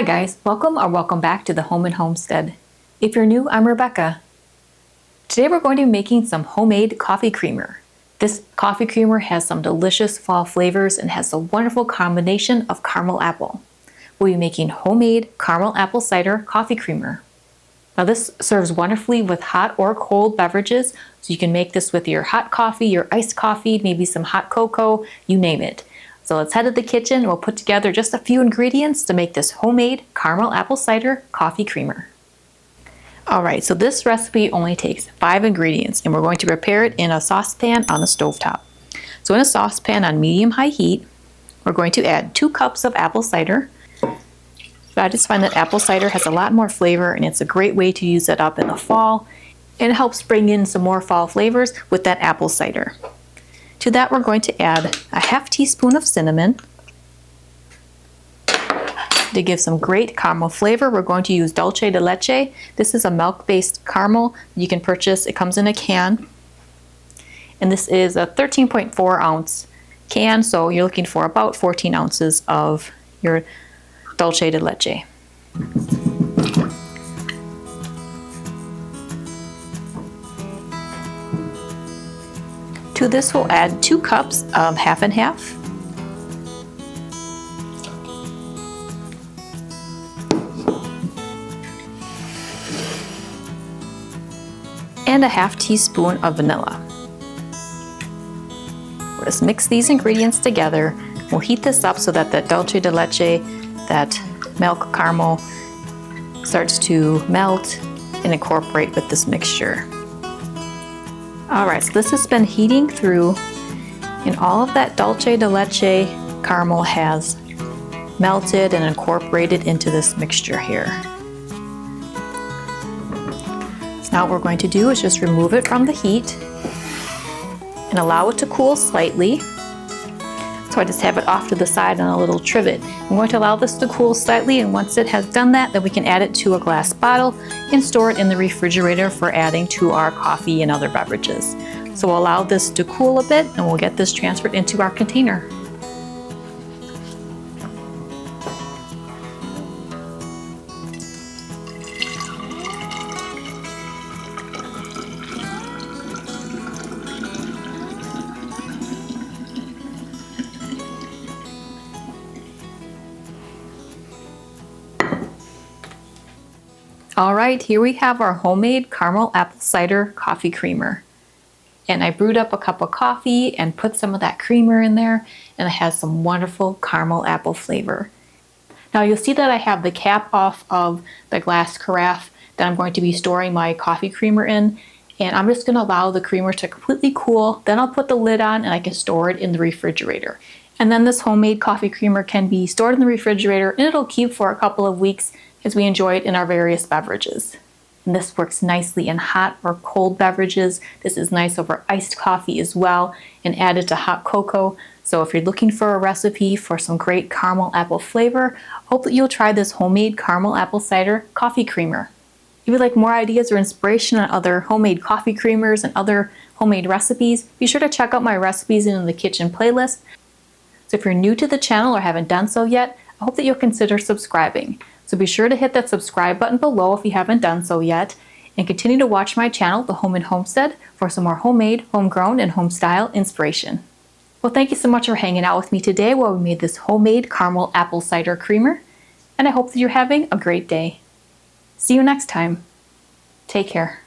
Hi guys, welcome or welcome back to the Home and Homestead. If you're new, I'm Rebecca. Today we're going to be making some homemade coffee creamer. This coffee creamer has some delicious fall flavors and has a wonderful combination of caramel apple. We'll be making homemade caramel apple cider coffee creamer. Now this serves wonderfully with hot or cold beverages, so you can make this with your hot coffee, your iced coffee, maybe some hot cocoa, you name it. So let's head to the kitchen and we'll put together just a few ingredients to make this homemade caramel apple cider coffee creamer. Alright, so this recipe only takes 5 ingredients and we're going to prepare it in a saucepan on the stovetop. So in a saucepan on medium-high heat, we're going to add 2 cups of apple cider. I just find that apple cider has a lot more flavor and it's a great way to use it up in the fall, and it helps bring in some more fall flavors with that apple cider. To that we're going to add a half teaspoon of cinnamon. To give some great caramel flavor, we're going to use dulce de leche. This is a milk-based caramel you can purchase. It comes in a can. And this is a 13.4 ounce can, so you're looking for about 14 ounces of your dulce de leche. To this we'll add 2 cups of half and half. And a half teaspoon of vanilla. We'll just mix these ingredients together. We'll heat this up so that the dulce de leche, that milk caramel, starts to melt and incorporate with this mixture. Alright, so this has been heating through and all of that dulce de leche caramel has melted and incorporated into this mixture here. So now what we're going to do is just remove it from the heat and allow it to cool slightly. So I just have it off to the side on a little trivet. I'm going to allow this to cool slightly, and once it has done that, then we can add it to a glass bottle and store it in the refrigerator for adding to our coffee and other beverages. So we'll allow this to cool a bit and we'll get this transferred into our container. Alright, here we have our homemade caramel apple cider coffee creamer. And I brewed up a cup of coffee and put some of that creamer in there, and it has some wonderful caramel apple flavor. Now you'll see that I have the cap off of the glass carafe that I'm going to be storing my coffee creamer in, and I'm just going to allow the creamer to completely cool. Then I'll put the lid on and I can store it in the refrigerator. And then this homemade coffee creamer can be stored in the refrigerator and it'll keep for a couple of weeks as we enjoy it in our various beverages. And this works nicely in hot or cold beverages. This is nice over iced coffee as well, and added to hot cocoa. So if you're looking for a recipe for some great caramel apple flavor, hope that you'll try this homemade caramel apple cider coffee creamer. If you'd like more ideas or inspiration on other homemade coffee creamers and other homemade recipes, be sure to check out my recipes in the kitchen playlist. So if you're new to the channel or haven't done so yet, I hope that you'll consider subscribing. So be sure to hit that subscribe button below if you haven't done so yet, and continue to watch my channel, The Home and Homestead, for some more homemade, homegrown, and home-style inspiration. Well, thank you so much for hanging out with me today while we made this homemade caramel apple cider creamer, and I hope that you're having a great day. See you next time. Take care.